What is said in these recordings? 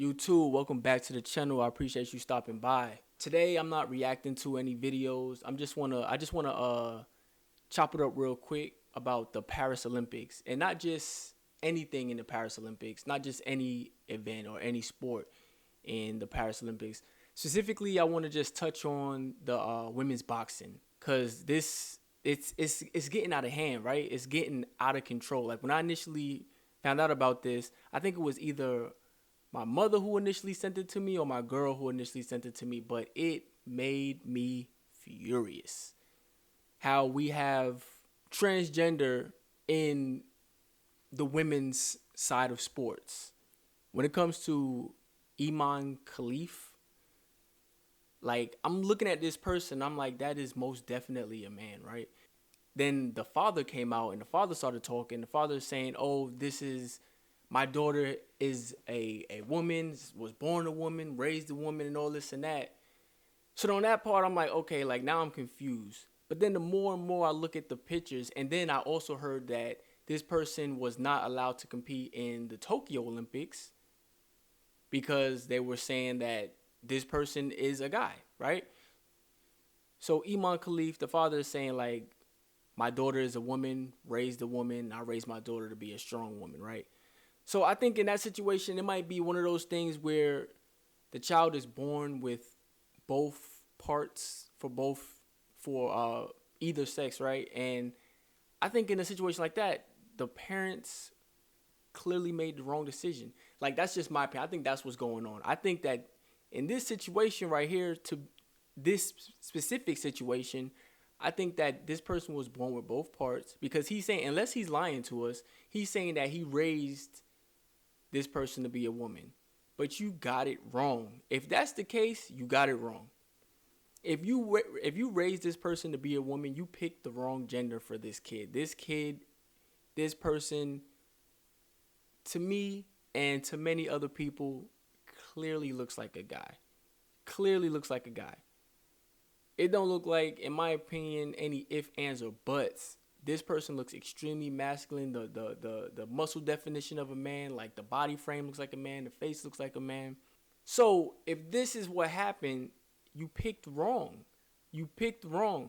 You too, welcome back to the channel. I appreciate you stopping by. Today I'm not reacting to any videos. I just wanna chop it up real quick about the Paris Olympics, and not just anything in the Paris Olympics, not just any event or any sport in the Paris Olympics. Specifically, I want to just touch on the women's boxing, cuz it's getting out of hand, right? It's getting out of control. Like when I initially found out about this, I think it was either my mother who initially sent it to me or my girl who initially sent it to me, but it made me furious how we have transgender in the women's side of sports. When it comes to Imane Khelif, like I'm looking at this person, I'm like, that is most definitely a man, right? Then the father came out and the father started talking. The father is saying, "Oh, this is my daughter is a woman, was born a woman, raised a woman, and all this and that." So on that part, I'm like, okay, like now I'm confused. But then the more and more I look at the pictures, and then I also heard that this person was not allowed to compete in the Tokyo Olympics because they were saying that this person is a guy, right? So Imane Khelif, the father, is saying like, my daughter is a woman, raised a woman. I raised my daughter to be a strong woman, right? So I think in that situation, it might be one of those things where the child is born with both parts for either sex, right? And I think in a situation like that, the parents clearly made the wrong decision. Like that's just my opinion. I think that's what's going on. I think that in this situation right here, to this specific situation, I think that this person was born with both parts because he's saying, unless he's lying to us, he's saying that he raised this person to be a woman. But you got it wrong. If that's the case, you got it wrong. If you raise this person to be a woman, you picked the wrong gender for this kid. This person, to me and to many other people, clearly looks like a guy. Clearly looks like a guy. It don't look like, in my opinion, any ifs, ands, or buts. This person looks extremely masculine. The muscle definition of a man, like the body frame looks like a man, the face looks like a man. So if this is what happened, you picked wrong. You picked wrong.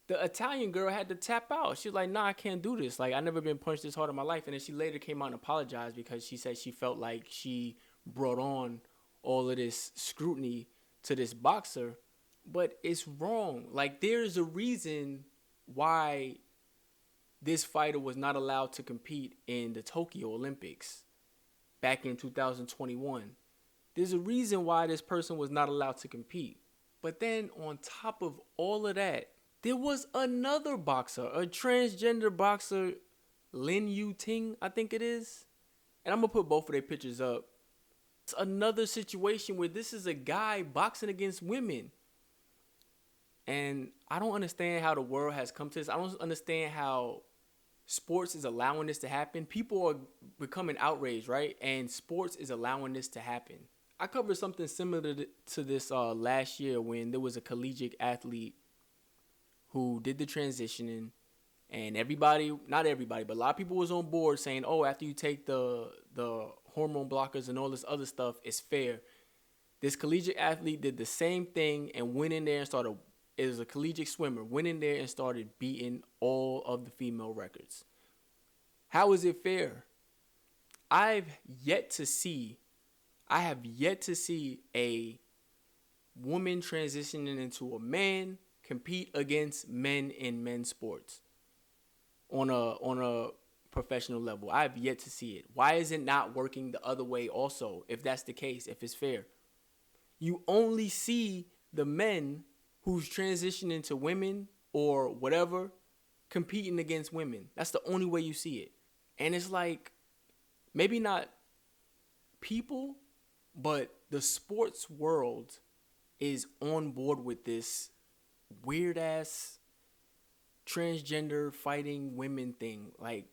The Italian girl had to tap out. She was like, nah, I can't do this. Like, I never been punched this hard in my life. And then she later came out and apologized because she said she felt like she brought on all of this scrutiny to this boxer. But it's wrong. Like, there's a reason why this fighter was not allowed to compete in the Tokyo Olympics back in 2021. There's a reason why this person was not allowed to compete. But then on top of all of that, there was another boxer, a transgender boxer, Ting, I think it is. And I'm going to put both of their pictures up. It's another situation where this is a guy boxing against women. And I don't understand how the world has come to this. I don't understand how sports is allowing this to happen. People are becoming outraged, right? And sports is allowing this to happen. I covered something similar to this last year when there was a collegiate athlete who did the transitioning, and everybody, not everybody, but a lot of people was on board saying, oh, after you take the hormone blockers and all this other stuff, it's fair. This collegiate athlete did the same thing and went in there and started, it was a collegiate swimmer, went in there and started beating all of the female records. How is it fair? I have yet to see a woman transitioning into a man compete against men in men's sports on a professional level. I have yet to see it. Why is it not working the other way also, if that's the case, if it's fair? You only see the men who's transitioning to women or whatever competing against women. That's the only way you see it. And it's like, maybe not people, but the sports world is on board with this weird ass transgender fighting women thing. Like,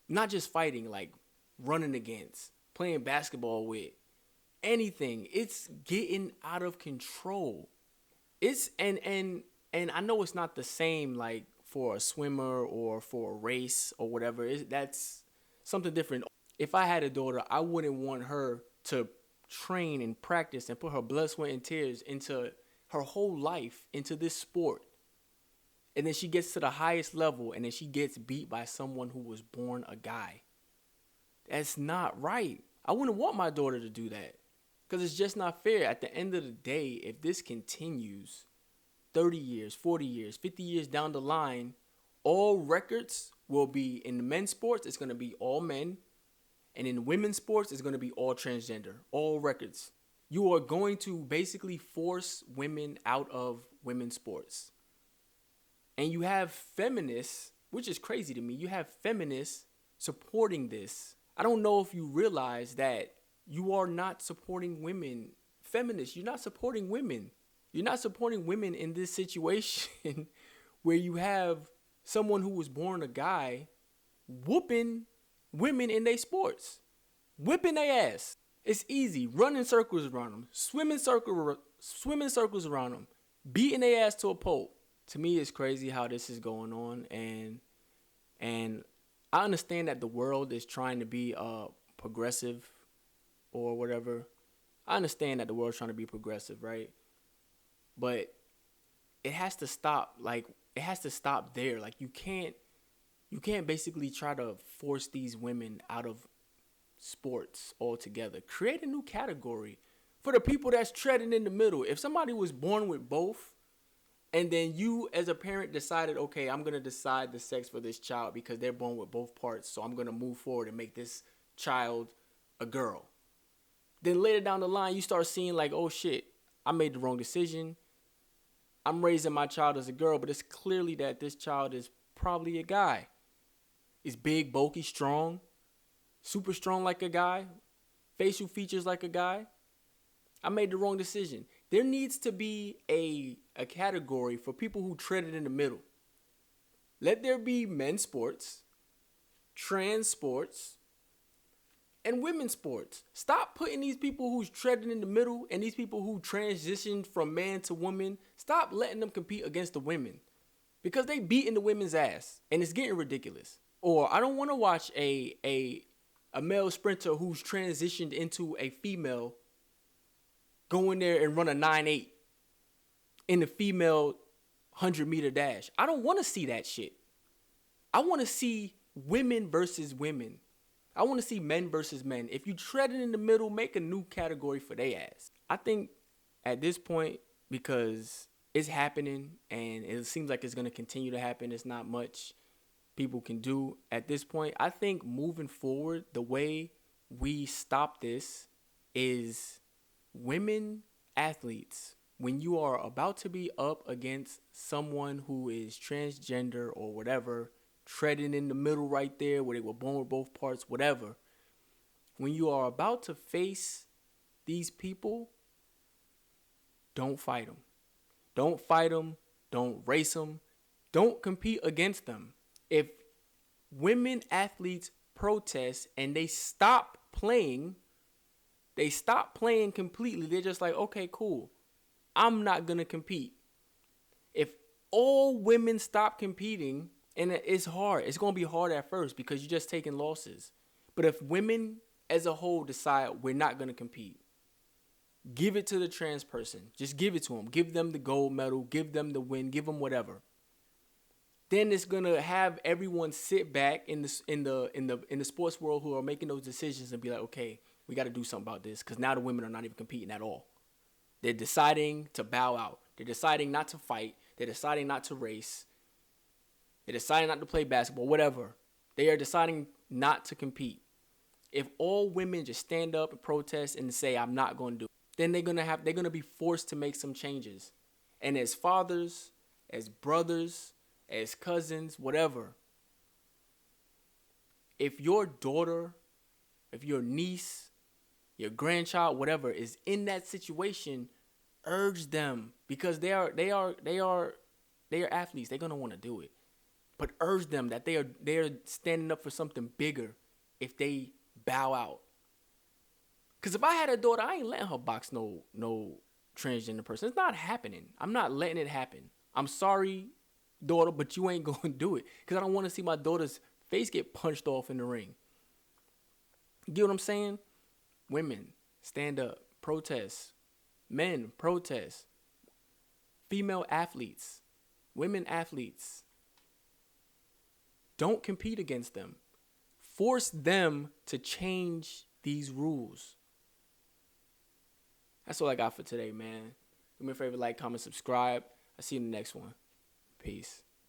not just fighting, like running against, playing basketball with, anything. It's getting out of control. It's and I know it's not the same like for a swimmer or for a race or whatever. That's something different. If I had a daughter, I wouldn't want her to train and practice and put her blood, sweat, and tears into her whole life into this sport. And then she gets to the highest level and then she gets beat by someone who was born a guy. That's not right. I wouldn't want my daughter to do that because it's just not fair. At the end of the day, if this continues 30 years, 40 years, 50 years down the line, all records will be in the men's sports, it's going to be all men. And in women's sports, it's going to be all transgender, all records. You are going to basically force women out of women's sports. And you have feminists, which is crazy to me. You have feminists supporting this. I don't know if you realize that you are not supporting women. Feminists, you're not supporting women. You're not supporting women in this situation where you have someone who was born a guy whooping women in their sports. Whipping their ass. It's easy. Running circles around them. Swimming circles around them. Beating their ass to a pulp. To me, it's crazy how this is going on, and I understand that the world is trying to be progressive or whatever. I understand that the world's trying to be progressive, right? But it has to stop. Like, it has to stop there. Like, you can't basically try to force these women out of sports altogether. Create a new category for the people that's treading in the middle. If somebody was born with both, and then you as a parent decided, okay, I'm going to decide the sex for this child because they're born with both parts, so I'm going to move forward and make this child a girl. Then later down the line, you start seeing like, oh shit, I made the wrong decision. I'm raising my child as a girl, but it's clearly that this child is probably a guy. He's big, bulky, strong, super strong like a guy, facial features like a guy. I made the wrong decision. There needs to be a category for people who tread it in the middle. Let there be men's sports, trans sports, and women's sports. Stop putting these people who's treading in the middle and these people who transitioned from man to woman, stop letting them compete against the women because they beating the women's ass and it's getting ridiculous. Or I don't want to watch a male sprinter who's transitioned into a female go in there and run a 9.8 in the female 100-meter dash. I don't want to see that shit. I want to see women versus women. I want to see men versus men. If you tread it in the middle, make a new category for their ass. I think at this point, because it's happening and it seems like it's going to continue to happen, there's not much people can do at this point. I think moving forward, the way we stop this is women athletes, when you are about to be up against someone who is transgender or whatever, treading in the middle right there where they were born with both parts, whatever, when you are about to face these people, don't fight them. Don't fight them. Don't race them. Don't compete against them. If women athletes protest and they stop playing completely. They're just like, okay, cool. I'm not going to compete. If all women stop competing, and it's hard. It's going to be hard at first because you're just taking losses. But if women as a whole decide we're not going to compete, give it to the trans person. Just give it to them. Give them the gold medal. Give them the win. Give them whatever. Then it's going to have everyone sit back in the sports world who are making those decisions and be like, okay, we got to do something about this because now the women are not even competing at all. They're deciding to bow out. They're deciding not to fight. They're deciding not to race. They're deciding not to play basketball, whatever. They are deciding not to compete. If all women just stand up and protest and say, I'm not going to do it, then they're going to be forced to make some changes. And as fathers, as brothers, as cousins, whatever, if your daughter, if your niece, your grandchild, whatever, is in that situation, urge them because they are athletes. They're gonna want to do it, but urge them that they are standing up for something bigger if they bow out. Because if I had a daughter, I ain't letting her box no transgender person. It's not happening. I'm not letting it happen. I'm sorry, daughter, but you ain't gonna do it because I don't want to see my daughter's face get punched off in the ring. You get what I'm saying? Women, Stand up. Protest. Men, protest. Female athletes. Women athletes. Don't compete against them. Force them to change these rules. That's all I got for today, man. Do me a favor, like, comment, subscribe. I'll see you in the next one. Peace.